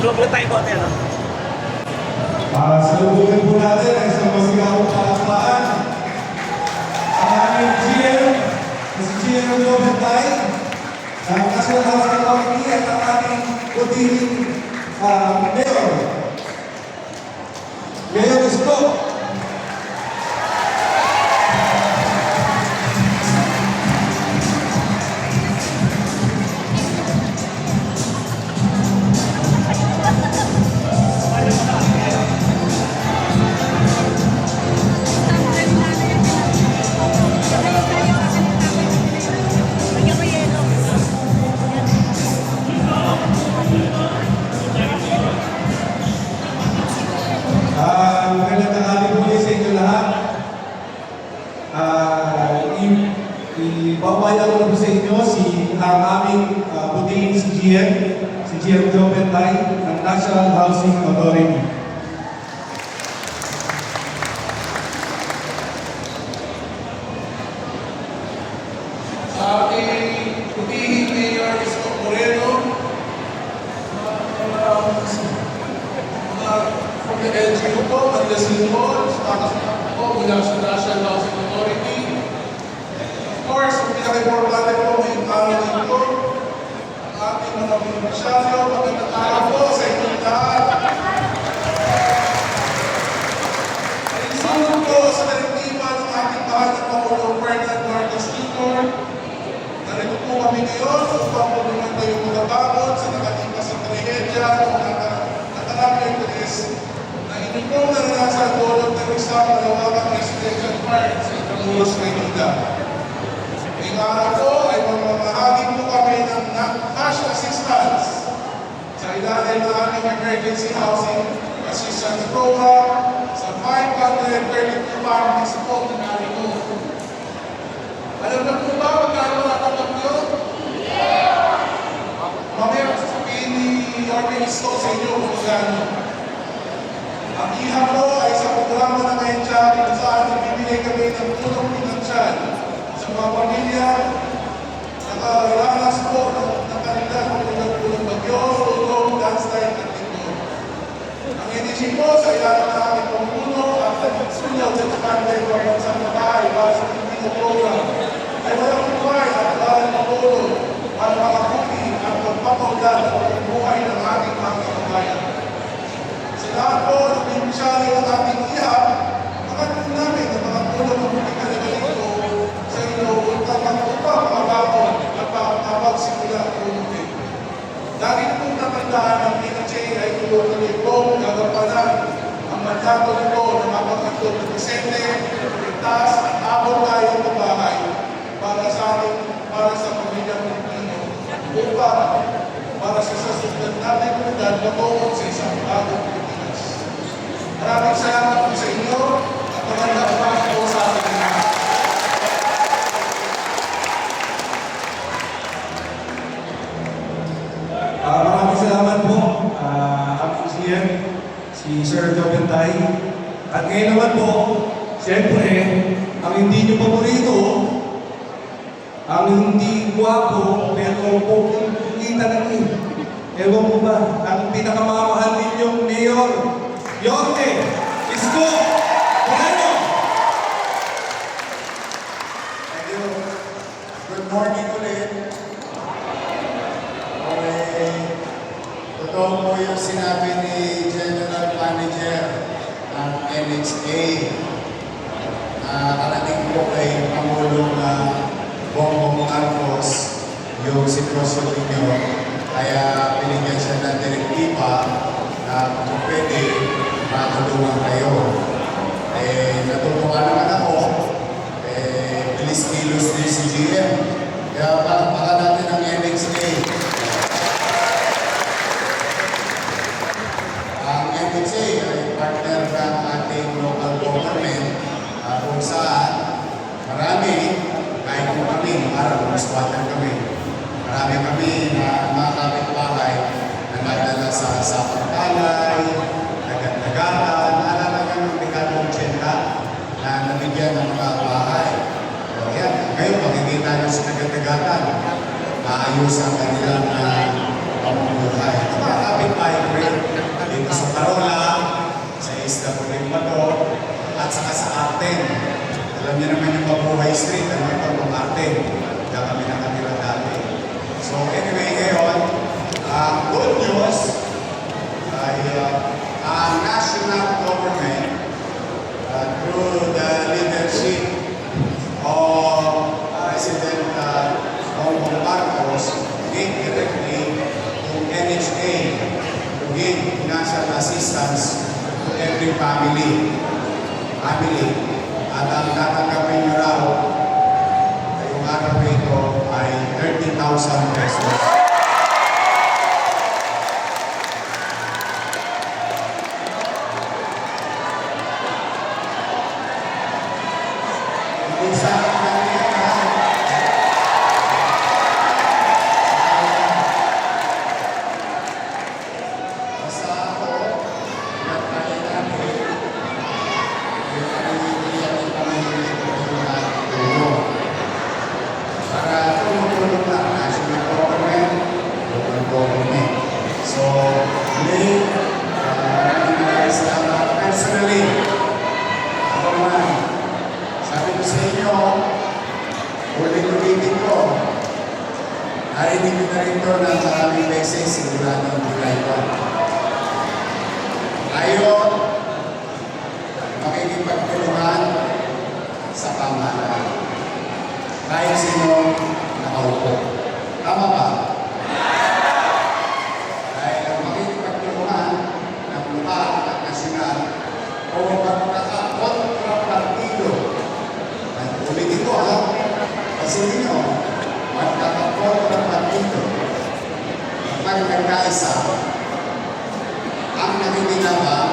Global tayo ko ano? Para sa lubugin po natin ay isang masigawang palakpakan ang aming GM, si GM Joventay, ng National Housing Authority at ang aming Kuting Mayor. Mayor Isko. Magandang tanghali po sa inyo lahat. Ipapaya ko na po sa inyo ang aming puting si GM Joventay ng National Housing Authority. Sa ating putihing Mayor Isko Moreno, from the LGU po, Mandasin po, status na po mula sa National Housing Authority. Of course, ang pinaka-importante po ngayong araw nito, ang ating mga beneficiaryo, magandang araw po sa inyong lahat. Alinsunod po sa direktiba ng ating mahal na Pangulong Ferdinand Marcos Jr. Narito po kami ngayon upang tulungan kayong magabangon sa nakalipas sa trahedya ng nakarang Merkulis na inyong pong naranasan dulot ng isang malawakang residential park sa Intramuros, Maynila. Ngayong araw po ay mamamahagi po kami ng cash assistance sa ilalim ng aming Emergency Housing Assistance Program sa 532 families po na narito. Alam na po ba magkano natatanggap nyo? Mamaya sasabihin ni Yorme Isko sa inyo kung magkano. Ang iham po ay sa programa ng ENCHA kung saan ibibigay kami ng tulong pinansyal sa mga pamilya na nakaranas po ng kanilang tulong bagyo, tulong, landslide at ito. Ang NDG po sa ilalim ng aming pamumuno at nagsunod sa Japan Pagbansang Bahay para sa Pilipino program ay walang buhay at walang matulog para makakuti at magpapaulan ang buhay ng ating mga kababayan. Sa lahat po ng beneficiary ng ating ihap, makatulong namin ang mga tulong ng politika na ganito sa inyo upang makabakon at makapagsimula ang tulungin. Lagi na pong natandaan ng PNHA ay tuloy-tuloy pong gagampanan ang mandato nito na mapagkatulog ng presente, ligtas at abot tayo ng bahay para sa ating, para sa pamilya Pilipino, upang para sa susunod natin komunidad na tungkol sa isang bagong Pilipinas. Maraming salamat po sa inyo at magandang umaga po sa ating lahat. Maraming salamat po, aming GM, si Sir Joventay. At ngayon naman po, siyempre, ang hindi nyo paborito, ang hindi guwapo, pero kita na rin. Ewan mo ba, ang pinakamamahal ninyong Mayor, Yorme Isko Moreno. Thank you. Good morning ulit. Okay. Totoo po yung sinabi ni General Manager ng NHA. Karating po kay Pangulong Bongbong Marcos yung sitwasyon ninyo. Kaya binigyan siya ng direktiba na kung pwede matulungan kayo. Natutuwa naman ako. Bilis-kilos din si GM. Kaya palakpakan natin ang NHA. Ang NHA ay partner ng ating local government kung saan marami, kahit kung kami, parang squatter kami. Marami kami na mga kapitbahay na nadala sa Sapang-Talay, Dagat-Dagatan, alalaga ng Dekadong Tiyenda na nabigyan ng mga bahay. So yan, ngayon makikita nyo sa Dagat-Dagatan, maayos ang kanilang pamumuhay. Ito mga kapitbahay ko rin. Dito sa Parola, sa Isla Cotabato, at saka sa Arten. Alam niyo naman yung Mabuhay Street, ano ito, ng Arten. Diyan kami nakatira dati. So anyway, ngayon, good news ay ang national government through the leadership of President Bongbong Marcos gave directly to NHA to give financial assistance to every family. At ang tatanggapin nyo raw ngayong araw ito ay 30,000 pesos. Hindi sa akin lang yan, ha? Basta ako, nagpalit namin, yung pamilya ng pamilya ko na tulong. Para tumutulong na national government, local government. So, muli, maraming salamat. Personally, ako naman, sabi ko sa inyo, ulit-ulitin ko, narinig ko na rin ito ng maraming beses, siguradong July 1. Tayo, makikipagtulungan sa pamahalaan. Kahit sino nakaupo. Tama ba? Dahil ang makikipagtulungan ng lokal at nasyonal o magkakakontrapartido. Ulitin ko ha, kasi ninyo, magkakakontrapartido. Kapag nagkaisa, ang nakikilaban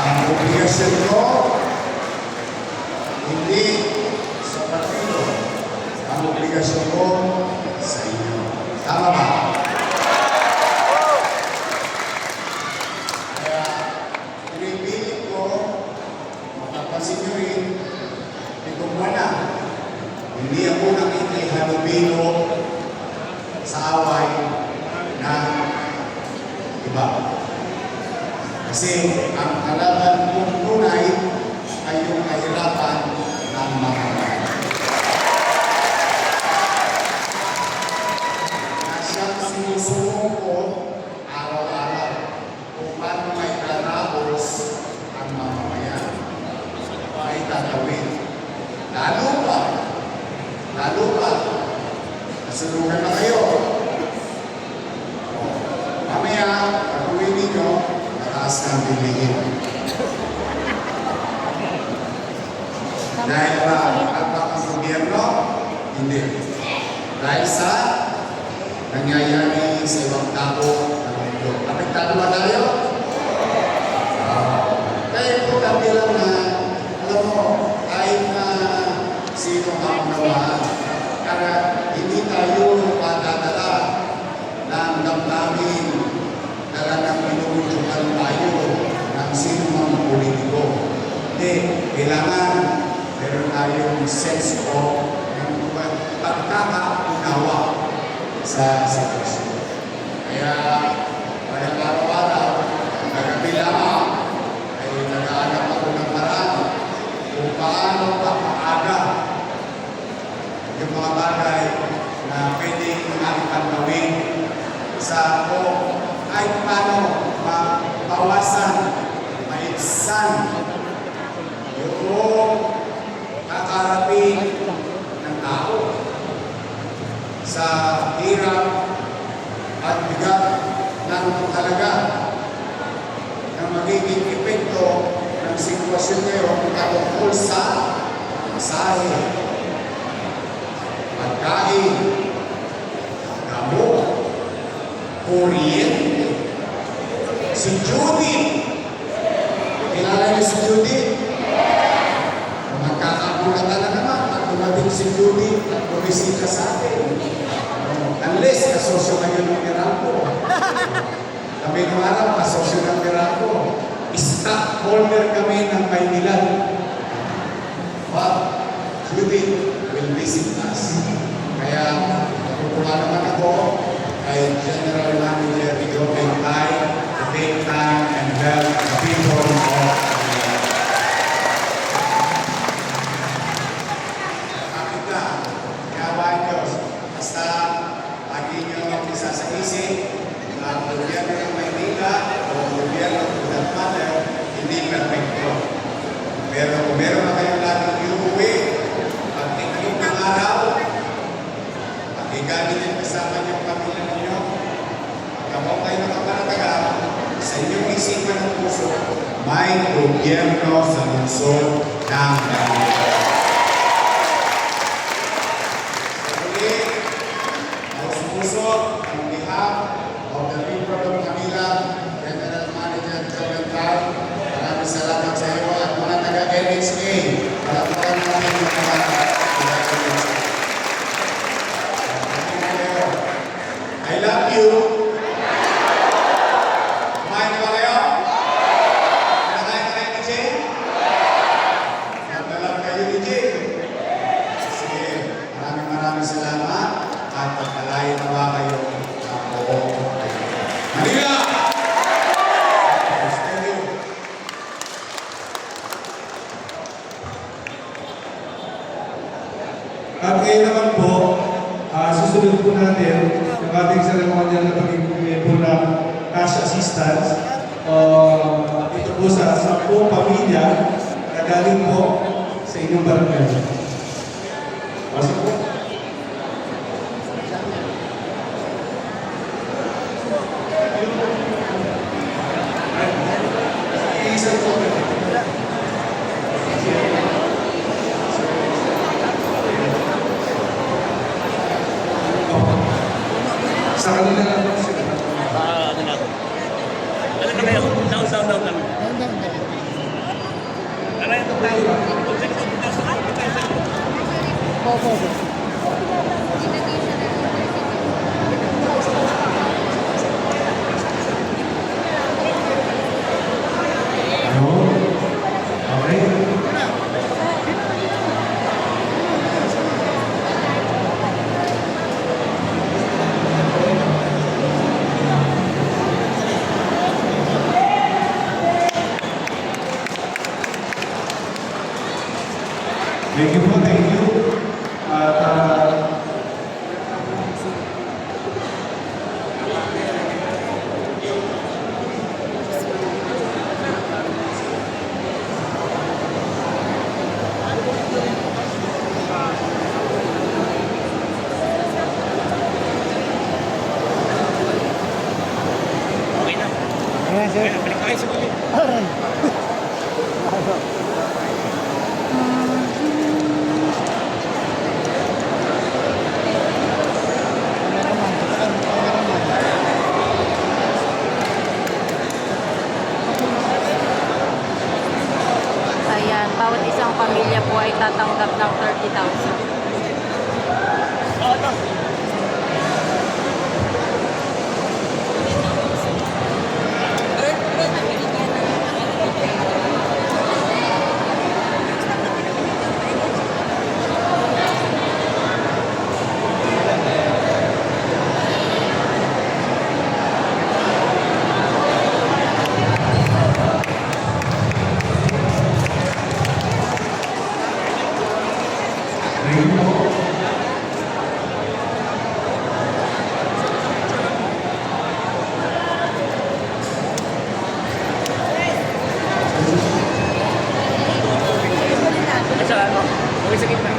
ang obligasyon ko, hindi sa partido. Ang obligasyon ko sa inyo. Tama ba? Kaya, pinipilit ko, mapapansin nyo rin, itong wala. Hindi ako nakikihalubilo sa away ng iba. Kasi ang kalaban kong tunay ay yung kahirapan ng mga bayan. Na siyang sinusulong ko araw-araw kung paano may karabos ang mamamayan. May tatawin. Lalo pa, nasulungan na kayo. Mamaya, pag-uwi ninyo, nataas ng bilingin. Dahil ba agpak ang gobyerno? Hindi. Dahil sa nangyayari sa ibang tao ng mundo. Apektado ba tayo? Kaya importante lang na, alam mo, kahit na sino ang nawaan, para hindi tayo padadala ng damdamin talagang pinuputukan tayo ng sino mga politiko. Hindi, kailangan meron tayong sense of pagkakaunawa sa sitwasyon. Kaya, parang araw-araw, nagabi lamang, ay nag-aanap ako ng paraan kung paano papaaga yung mga bagay na pwede natin gawin sa o kahit paano mabawasan, maibsan yung kakarapin ng tao sa hirap at bigat ng talaga ng magiging epekto ng sitwasyon ngayon patungkol sa masahe, pagkain, gamot, kuryente. Si Judith, kilala niyo si Judith? Magkakabulatan na naman pag dumating si Judith at bumisita sa atin. Unless kasosyo kayo ng Meralco. Kami ng araw, kasosyo ng Meralco. Stockholder kami ng Maynila. Si with it will visit us. Kaya natutuwa naman ako kay General Manager Rigo Bentay to take time and help the people of Manila. Kapit na, kaawaan Diyos. Basta lagi niyo naman isa sa isip na ang gobyerno ng Maynila o ang gobyerno ng Mother hindi perfecto. Pero kung meron na kayong laging iuwi, at tingin ng araw, pakigamit yung kasama niyong pamilya ninyo, kapag kayo nakapanatagal, sa inyong isipan ng puso, may gobyerno sa lungsod ng Manila. Sa muli, puso, on behalf of the people of Manila, General Manager Joel Tal, maraming salamat sa iyo at mga taga-NHA. Palakpakan natin yung mga taga-NHA. I love you. Kumain na ba kayo? Kinakain na kayo ni Jay? Nagdalag kayo ni Jay. Sige, maraming salamat at pagkalain nawa kayo ng buong Manila! Thank you. At ngayon naman po, susunod po natin yung ating ceremonial na pag-ibigay po ng cash assistance. Ito po sa 10 pamilya na galing po sa inyong barangay. Pasok po. Isa po. Sa kanila lang po sila. Ano na? Ano na kayo? Down lang. Ano yung tayo? Ano? Okay. Thank you po, thank you. At Okay na. Balik tayo sa kulit. Ayan, bawat isang pamilya po ay tatanggap ng 30,000. thank you po. Sa ano? Okay sa gitna.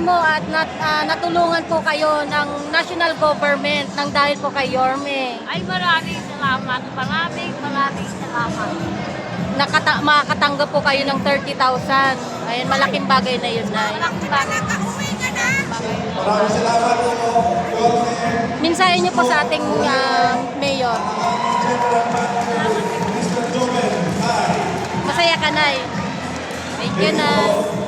mo at natulungan po kayo ng national government ng dahil po kay Yorme? Ay, maraming salamat. Maraming salamat. Makatanggap po kayo ng 30,000. Ayun, malaking bagay na yun, Nay. Malaking bagay. Maraming salamat po, Yorme. Mensahe niyo po sa ating mayor. Mr. Joven, hi. Masaya ka, Nay. Thank you, Nay.